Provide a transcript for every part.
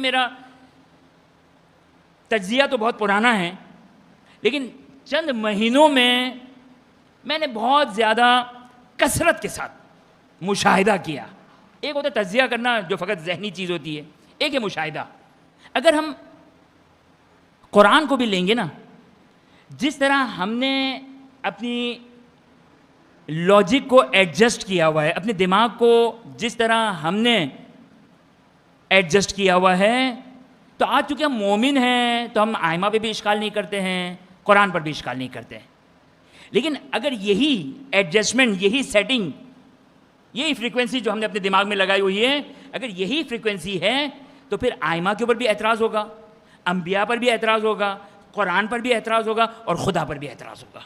میرا تجزیہ تو بہت پرانا ہے، لیکن چند مہینوں میں نے بہت زیادہ کثرت کے ساتھ مشاہدہ کیا. ایک ہوتا ہے تجزیہ کرنا جو فقط ذہنی چیز ہوتی ہے، ایک ہے مشاہدہ. اگر ہم قرآن کو بھی لیں گے نا، جس طرح ہم نے اپنی لاجک کو ایڈجسٹ کیا ہوا ہے، اپنے دماغ کو جس طرح ہم نے ایڈجسٹ کیا ہوا ہے، تو آج چونکہ ہم مومن ہیں تو ہم آئمہ پہ بھی اشکال نہیں کرتے ہیں، قرآن پر بھی اشکال نہیں کرتے ہیں. لیکن اگر یہی ایڈجسٹمنٹ، یہی سیٹنگ، یہی فریکوینسی جو ہم نے اپنے دماغ میں لگائی ہوئی ہے، اگر یہی فریکوینسی ہے تو پھر آئمہ کے اوپر بھی اعتراض ہوگا، انبیاء پر بھی اعتراض ہوگا، قرآن پر بھی اعتراض ہوگا اور خدا پر بھی اعتراض ہوگا.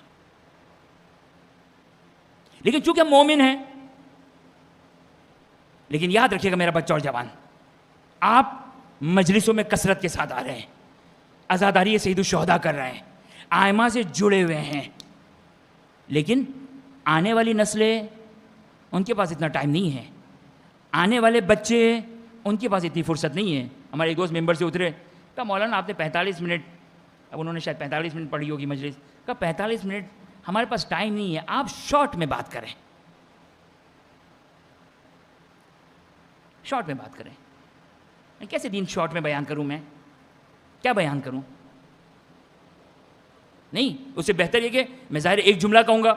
لیکن چونکہ ہم مومن ہیں، لیکن یاد رکھیے گا میرا بچہ اور جوان، آپ مجلسوں میں کثرت کے ساتھ آ رہے ہیں، عزاداری سید الشہداء کر رہے ہیں، آئمہ سے جڑے ہوئے ہیں، لیکن آنے والی نسلیں ان کے پاس اتنا ٹائم نہیں ہے، آنے والے بچے ان کے پاس اتنی فرصت نہیں ہے. ہمارے ایک دوست ممبر سے اترے، کہا مولانا آپ نے 45 منٹ، اب انہوں نے شاید 45 منٹ پڑھی ہوگی مجلس، کہا 45 منٹ ہمارے پاس ٹائم نہیں ہے، آپ شارٹ میں بات کریں، شارٹ میں بات کریں. میں کیسے دین شارٹ میں بیان کروں؟ میں کیا بیان کروں؟ نہیں، اس سے بہتر یہ کہ میں ظاہر ایک جملہ کہوں گا،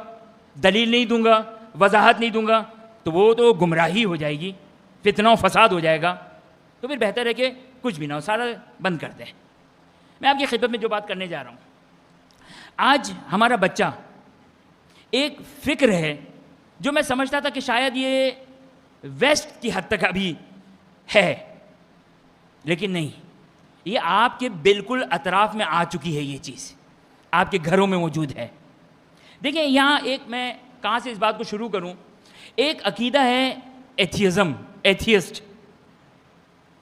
دلیل نہیں دوں گا، وضاحت نہیں دوں گا، تو وہ تو گمراہی ہو جائے گی، فتنہ و فساد ہو جائے گا. تو پھر بہتر ہے کہ کچھ بھی نہ ہو، سارا بند کر دیں. میں آپ کی خدمت میں جو بات کرنے جا رہا ہوں، آج ہمارا بچہ ایک فکر ہے جو میں سمجھتا تھا کہ شاید یہ ویسٹ کی حد تک ابھی ہے، لیکن نہیں، یہ آپ کے بالکل اطراف میں آ چکی ہے، یہ چیز آپ کے گھروں میں موجود ہے. دیکھیں یہاں ایک، میں کہاں سے اس بات کو شروع کروں، ایک عقیدہ ہے ایتھیزم، ایتھیسٹ.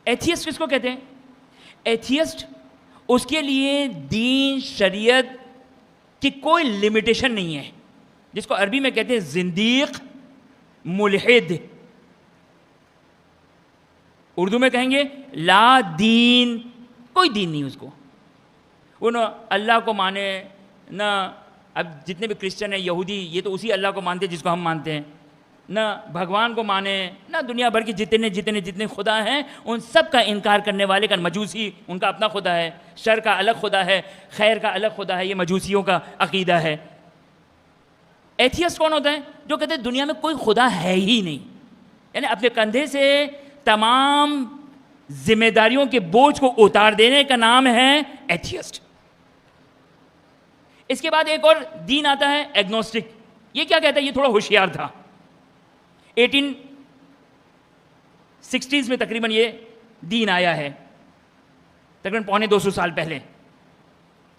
ایتھیسٹ کس کو کہتے ہیں؟ ایتھیسٹ اس کے لیے دین شریعت کی کوئی لمیٹیشن نہیں ہے، جس کو عربی میں کہتے ہیں زندیق، ملحد. اردو میں کہیں گے لا دین، کوئی دین نہیں اس کو. وہ نہ اللہ کو مانے، نہ اب جتنے بھی کرسچن ہیں، یہودی، یہ تو اسی اللہ کو مانتے ہیں جس کو ہم مانتے ہیں، نہ بھگوان کو مانے، نہ دنیا بھر کے جتنے خدا ہیں ان سب کا انکار کرنے والے کا. مجوسی ان کا اپنا خدا ہے، شر کا الگ خدا ہے، خیر کا الگ خدا ہے، یہ مجوسیوں کا عقیدہ ہے. ایتھیسٹ کون ہوتا ہے؟ جو کہتے ہیں دنیا میں کوئی خدا ہے ہی نہیں، یعنی اپنے کندھے سے تمام ذمہ داریوں کے بوجھ کو اتار دینے کا نام ہے ایتھیسٹ. اس کے بعد ایک اور دین آتا ہے ایگنوسٹک. یہ کیا کہتا ہے؟ یہ تھوڑا ہوشیار تھا، 1860s میں تقریباً یہ دین آیا ہے، تقریباً 250 سال پہلے.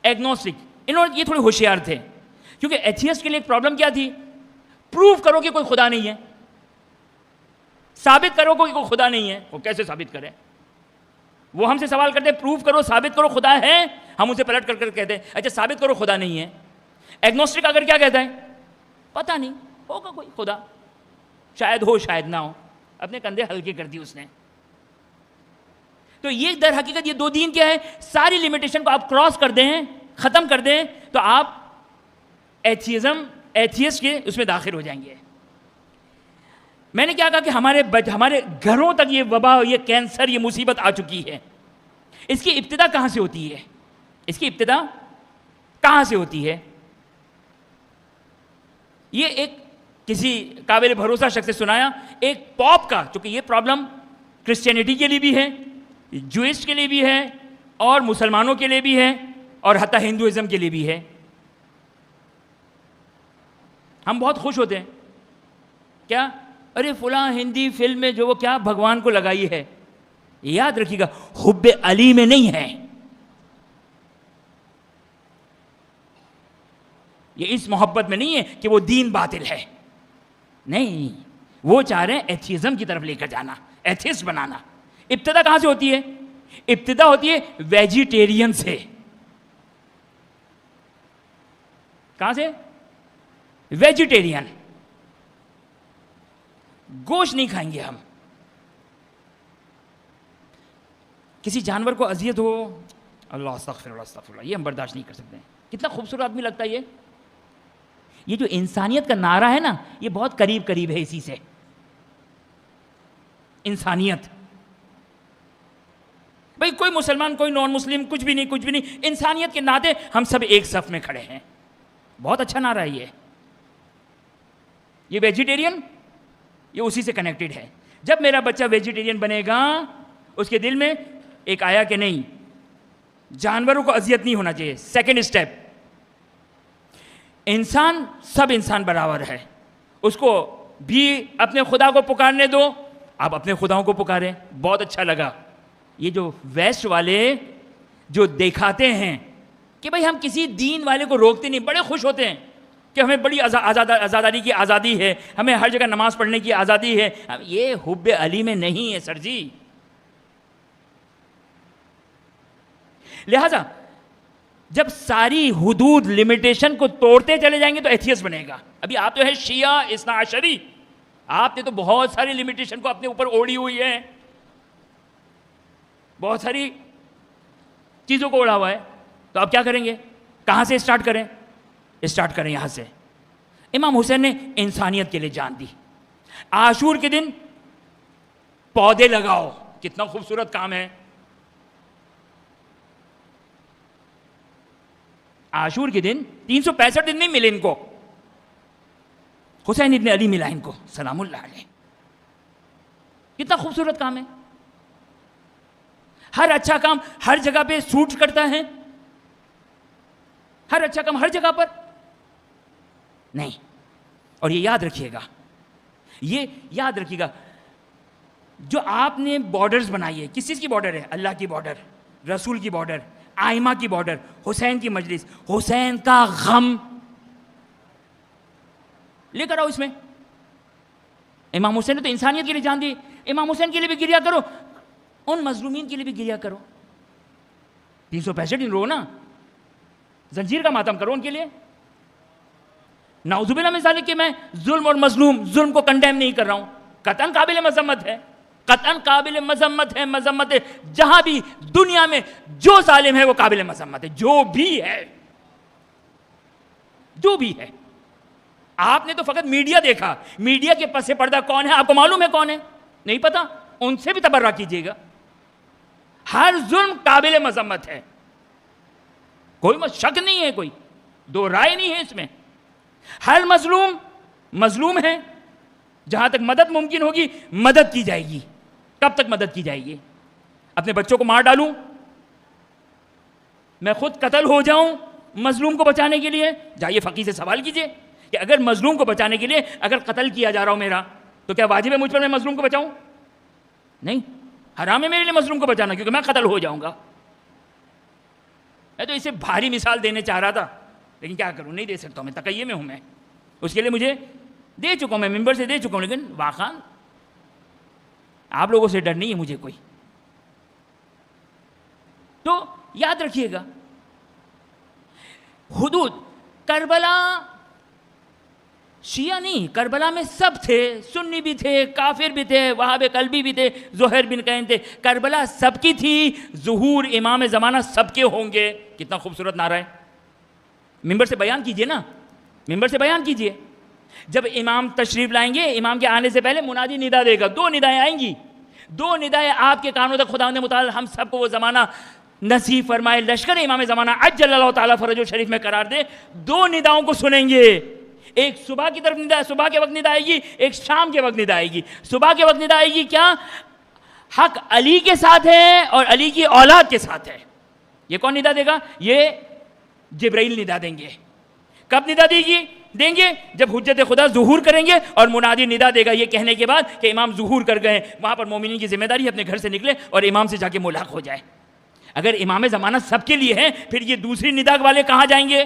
ایگنوسٹک، یہ تھوڑے ہوشیار تھے، کیونکہ ایتھیسٹ کے لیے ایک پرابلم کیا تھی؟ پروف کرو کہ کوئی خدا نہیں ہے، ثابت کرو کہ کوئی خدا نہیں ہے. وہ کیسے ثابت کریں؟ وہ ہم سے سوال کرتے ہیں پروف کرو، ثابت کرو خدا ہے. ہم اسے پلٹ کر کہتے ہیں اچھا ثابت کرو خدا نہیں ہے. ایگنوسٹک اگر کیا کہتا ہے؟ پتہ نہیں، ہوگا کوئی خدا، شاید ہو شاید نہ ہو. اپنے کندھے ہلکے کر دی اس نے. تو یہ در حقیقت یہ دو دین کیا ہے؟ ساری لمیٹیشن کو آپ کراس کر دیں، ختم کر دیں، تو آپ ایتھیسٹ کے اس میں داخل ہو جائیں گے. میں نے کیا کہا کہ ہمارے گھروں تک یہ وبا، یہ کینسر، یہ مصیبت آ چکی ہے. اس کی ابتدا کہاں سے ہوتی ہے؟ اس کی ابتدا کہاں سے ہوتی ہے؟ یہ ایک کسی قابل بھروسہ شخص سے سنایا، ایک پاپ کا، چونکہ یہ پرابلم کرسچینٹی کے لیے بھی ہے، جوئسٹ کے لیے بھی ہے، اور مسلمانوں کے لیے بھی ہے، اور حتیٰ ہندوازم کے لیے بھی ہے. ہم بہت خوش ہوتے ہیں کیا؟ ارے فلاں ہندی فلم میں جو وہ کیا بھگوان کو لگائی ہے. یاد رکھیے گا حب علی میں نہیں ہے، یہ اس محبت میں نہیں ہے کہ وہ دین باطل ہے. نہیں، وہ چاہ رہے ہیں ایتھیزم کی طرف لے کر جانا، ایتھیسٹ بنانا. ابتدا کہاں سے ہوتی ہے؟ ابتدا ہوتی ہے ویجیٹیرین سے. کہاں سے؟ ویجیٹیرین. گوشت نہیں کھائیں گے ہم. کسی جانور کو اذیت ہو، اللہ استغفر اللہ استغفر اللہ، یہ ہم برداشت نہیں کر سکتے ہیں. کتنا خوبصورت آدمی لگتا ہے یہ جو انسانیت کا نعرہ ہے نا، یہ بہت قریب قریب ہے اسی سے. انسانیت، بھئی کوئی مسلمان کوئی نان مسلم کچھ بھی نہیں، انسانیت کے ناطے ہم سب ایک صف میں کھڑے ہیں. بہت اچھا نعرہ ہے یہ ویجیٹیرین، یہ اسی سے کنیکٹڈ ہے. جب میرا بچہ ویجیٹیرین بنے گا، اس کے دل میں ایک آیا کہ نہیں، جانوروں کو اذیت نہیں ہونا چاہیے. سیکنڈ اسٹیپ، انسان، سب انسان برابر ہے، اس کو بھی اپنے خدا کو پکارنے دو، آپ اپنے خداؤں کو پکاریں. بہت اچھا لگا یہ جو ویسٹ والے جو دکھاتے ہیں کہ بھئی ہم کسی دین والے کو روکتے نہیں، بڑے خوش ہوتے ہیں کہ ہمیں بڑی آزادی کی آزادی ہے، ہمیں ہر جگہ نماز پڑھنے کی آزادی ہے. یہ حب علی میں نہیں ہے سر جی. لہذا جب ساری حدود لمیٹیشن کو توڑتے چلے جائیں گے تو ایتھیسٹ بنے گا. ابھی آپ تو ہے شیعہ اثنا عشری، آپ نے تو بہت ساری لمیٹیشن کو اپنے اوپر اوڑھی ہوئی ہے، بہت ساری چیزوں کو اوڑھا ہوا ہے. تو آپ کیا کریں گے؟ کہاں سے اسٹارٹ کریں؟ اسٹارٹ کریں یہاں سے. امام حسین نے انسانیت کے لیے جان دی. عاشور کے دن پودے لگاؤ، کتنا خوبصورت کام ہے. عاشور کے دن 365 دن نہیں ملے ان کو، حسین ابن علی ملا ان کو سلام اللہ علیہ. کتنا خوبصورت کام ہے. ہر اچھا کام ہر جگہ پہ سوٹ کرتا ہے، ہر اچھا کام ہر جگہ پر نہیں. اور یہ یاد رکھیے گا، جو آپ نے بارڈرز بنائی ہے، کس چیز کی بارڈر ہے؟ اللہ کی بارڈر، رسول کی بارڈر، آئمہ کی بارڈر، حسین کی مجلس، حسین کا غم لے کر آؤ اس میں. امام حسین نے تو انسانیت کے لیے جان دی. امام حسین کے لیے بھی گریا کرو، ان مظلومین کے لیے بھی گریا کرو. 365 دن رو نا، زنجیر کا ماتم کرو ان کے لیے. نعوذ باللہ من ذالک کہ میں ظلم اور مظلوم، ظلم کو کنڈیم نہیں کر رہا ہوں، قطعاً قابل مذمت ہے، قطعاً قابل مذمت ہے. جہاں بھی دنیا میں جو ظالم ہے وہ قابل مذمت ہے، جو بھی ہے. آپ نے تو فقط میڈیا دیکھا، میڈیا کے پس پردہ کون ہے آپ کو معلوم ہے کون ہے؟ نہیں پتا. ان سے بھی تبرہ کیجیے گا. ہر ظلم قابل مذمت ہے، کوئی شک نہیں ہے، کوئی دو رائے نہیں ہے اس میں. ہر مظلوم ہے. جہاں تک مدد ممکن ہوگی مدد کی جائے گی. کب تک مدد کی جائے گی؟ اپنے بچوں کو مار ڈالوں، میں خود قتل ہو جاؤں مظلوم کو بچانے کے لیے؟ جائیے فقیہ سے سوال کیجئے کہ اگر مظلوم کو بچانے کے لیے اگر قتل کیا جا رہا ہو میرا، تو کیا واجب ہے مجھ پر میں مظلوم کو بچاؤں؟ نہیں، حرام ہے میرے لیے مظلوم کو بچانا، کیونکہ میں قتل ہو جاؤں گا. میں تو اسے بھاری مثال دینے چاہ رہا تھا، لیکن کیا کروں، نہیں دے سکتا ہوں، میں تقیہ میں ہوں. میں اس کے لیے مجھے دے چکا ہوں، میں ممبر سے دے چکا ہوں، لیکن واقعا آپ لوگوں سے ڈر نہیں ہے مجھے کوئی. تو یاد رکھیے گا، حدود کربلا شیعہ نہیں، کربلا میں سب تھے، سنی بھی تھے، کافر بھی تھے، وہاب قلبی بھی تھے، زہیر بن قین تھے. کربلا سب کی تھی، ظہور امام زمانہ سب کے ہوں گے. کتنا خوبصورت نعرہ ہے. ممبر سے بیان کیجئے نا، ممبر سے بیان کیجئے. جب امام تشریف لائیں گے، امام کے آنے سے پہلے منادی ندا دے گا. 2 ندائیں آئیں گی، 2 ندائیں آپ کے کانوں تک خداوند متعال ہم سب کو وہ زمانہ نصیب فرمائے. لشکر امام زمانہ عجل اللہ تعالیٰ فرج و شریف میں قرار دے. 2 نداؤں کو سنیں گے. ایک صبح کی طرف ندا، صبح کے وقت ندا آئے گی، ایک شام کے وقت ندا آئے گی. صبح کے وقت ندا آئے گی کیا؟ حق علی کے ساتھ ہے اور علی کی اولاد کے ساتھ ہے. یہ کون ندا دے گا؟ یہ جبرائیل ندا دیں گے. کب ندا دیں گے؟ جب حجت خدا ظہور کریں گے اور منادی ندا دے گا یہ کہنے کے بعد کہ امام ظہور کر گئے. وہاں پر مومنین کی ذمہ داری ہے اپنے گھر سے نکلے اور امام سے جا کے ملاق ہو جائے. اگر امام زمانہ سب کے لیے ہے، پھر یہ دوسری ندا والے کہاں جائیں گے؟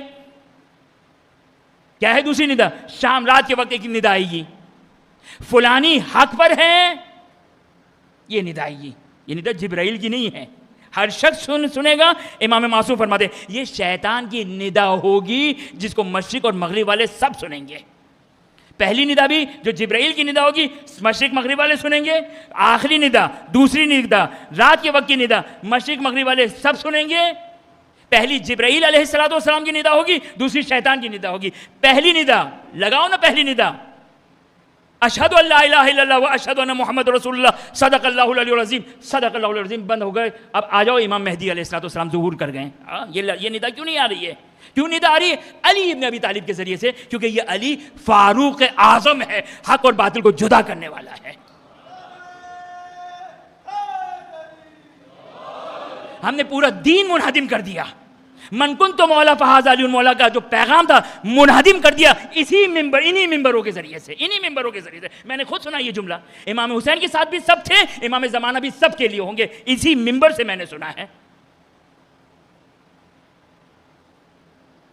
کیا ہے دوسری ندا؟ شام رات کے وقت ایک ندا آئے گی، فلانی حق پر ہے، یہ ندا آئے گی. یہ ندا جبرائیل کی نہیں ہے. ہر شخص سنے گا. امام معصوم فرماتے یہ شیطان کی ندا ہوگی جس کو مشرق اور مغرب والے سب سنیں گے. پہلی ندا بھی جو جبرائیل کی ندا ہوگی مشرق مغرب والے سنیں گے، آخری ندا، دوسری ندا، رات کے وقت کی ندا مشرق مغرب والے سب سنیں گے. پہلی جبرائیل علیہ السلام کی ندا ہوگی، دوسری شیطان کی ندا ہوگی. پہلی ندا لگاؤ نا، پہلی ندا اشہد ان لا الہ الا اللہ و اشہد ان محمد رسول اللہ صدق اللہ العلی العظیم، صدق اللہ العظیم. بند ہو گئے. اب آ جاؤ امام مہدی علیہ السلام ظہور کر گئے. یہ ندا کیوں نہیں آ رہی ہے؟ کیوں ندا آ رہی ہے؟ علی ابن ابی طالب کے ذریعے سے، کیونکہ یہ علی فاروق اعظم ہے، حق اور باطل کو جدا کرنے والا ہے. ہم نے پورا دین منہدم کر دیا. من کنت مولا فہذا علی مولا کا جو پیغام تھا منہدم کر دیا اسی ممبر، انہی ممبروں کے ذریعے سے، انہی ممبروں کے ذریعے سے. میں نے خود سنا یہ جملہ. امام حسین کے ساتھ بھی سب تھے، امام زمانہ بھی سب کے لیے ہوں گے، اسی ممبر سے میں نے سنا ہے.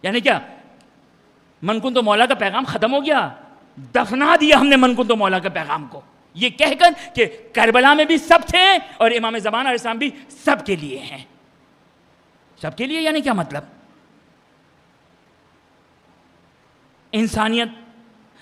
یعنی کیا من کنت مولا کا پیغام ختم ہو گیا؟ دفنا دیا ہم نے من کنت مولا کا پیغام کو، یہ کہہ کر کہ کربلا میں بھی سب تھے اور امام زمانہ علیہ السلام بھی سب کے لیے ہیں. سب کے لیے یعنی کیا مطلب؟ انسانیت.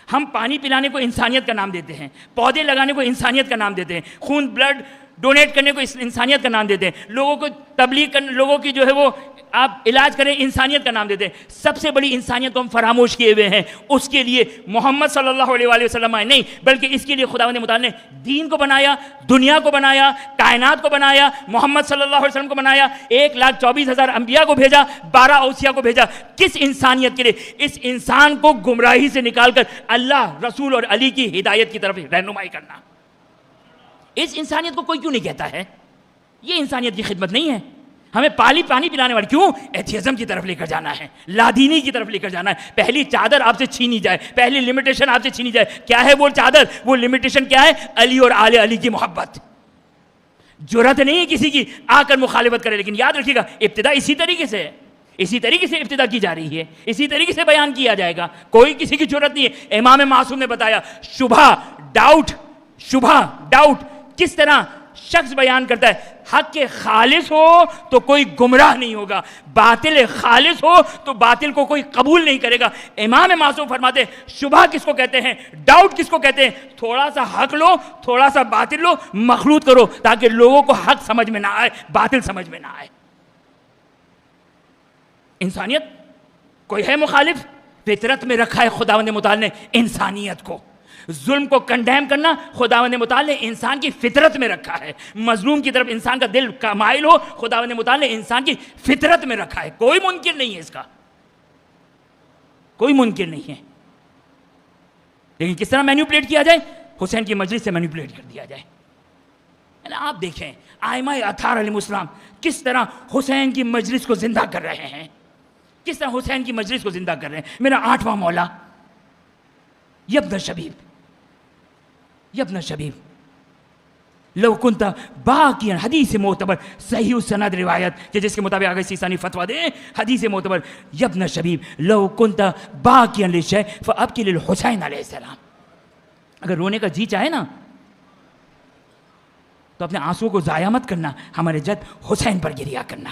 ہم پانی پلانے کو انسانیت کا نام دیتے ہیں، پودے لگانے کو انسانیت کا نام دیتے ہیں، خون بلڈ ڈونیٹ کرنے کو انسانیت کا نام دیتے ہیں، لوگوں کو تبلیغ کرنے، لوگوں کی جو ہے وہ آپ علاج کریں، انسانیت کا نام دیتے ہیں. سب سے بڑی انسانیت کو ہم فراموش کیے ہوئے ہیں. اس کے لیے محمد صلی اللہ علیہ وآلہ وسلم آئے نہیں، بلکہ اس کے لیے خداوند متعال نے دین کو بنایا، دنیا کو بنایا، کائنات کو بنایا، محمد صلی اللہ علیہ وسلم کو بنایا، 1,24,000 انبیاء کو بھیجا، 12 اوصیاء کو بھیجا. کس انسانیت کے لیے؟ اس انسان کو گمراہی سے نکال کر اللہ، رسول اور علی کی ہدایت کی طرف رہنمائی کرنا. اس انسانیت کو کوئی کیوں نہیں کہتا ہے؟ یہ انسانیت کی خدمت نہیں ہے. ہمیں پانی پلانے والے کیوں ایتھیزم کی طرف لے کر جانا ہے، لادینی کی طرف لے کر جانا ہے. پہلی چادر آپ سے چھینی جائے، پہلی لمیٹیشن آپ سے چھینی جائے. کیا ہے وہ چادر؟ وہ لمیٹیشن کیا ہے؟ علی اور آل علی کی محبت. جرأت نہیں ہے کسی کی آ کر مخالفت کرے، لیکن یاد رکھیے گا ابتدا اسی طریقے سے ہے، اسی طریقے سے ابتدا کی جا رہی ہے، اسی طریقے سے بیان کیا جائے گا. کوئی کسی کی جرأت نہیں ہے. امام معصوم نے بتایا شبہ ڈاؤٹ کس طرح شخص بیان کرتا ہے. حق کے خالص ہو تو کوئی گمراہ نہیں ہوگا، باطل خالص ہو تو باطل کو کوئی قبول نہیں کرے گا. امام معصوم فرماتے ہیں شبہ کس کو کہتے ہیں، ڈاؤٹ کس کو کہتے ہیں؟ تھوڑا سا حق لو، تھوڑا سا باطل لو، مخلوط کرو تاکہ لوگوں کو حق سمجھ میں نہ آئے، باطل سمجھ میں نہ آئے. انسانیت کوئی ہے مخالف؟ فطرت میں رکھا ہے خداوند متعال نے انسانیت کو. ظلم کو کنڈیم کرنا خداوند متعال نے انسان کی فطرت میں رکھا ہے. مظلوم کی طرف انسان کا دل مائل ہو، خداوند متعال نے انسان کی فطرت میں رکھا ہے. کوئی منکر نہیں ہے اس کا، کوئی منکر نہیں ہے. لیکن کس طرح مینیپولیٹ کیا جائے؟ حسین کی مجلس سے مینیپولیٹ کر دیا جائے. آپ دیکھیں ائمہ اطہار علیہ السلام کس طرح حسین کی مجلس کو زندہ کر رہے ہیں، کس طرح حسین کی مجلس کو زندہ کر رہے ہیں. میرا 8واں مولا یبن شبیب لو کنت باقیا، حدیث معتبر صحیح السند روایت کہ جس کے مطابق آگے سیسانی فتویٰ دیں، حدیث معتبر یبن شبیب لو کنت باقیا للشیء فابکی للحسین علیہ السلام. اگر رونے کا جی چاہے نا تو اپنے آنسو کو ضائع مت کرنا، ہمارے جد حسین پر گریا کرنا.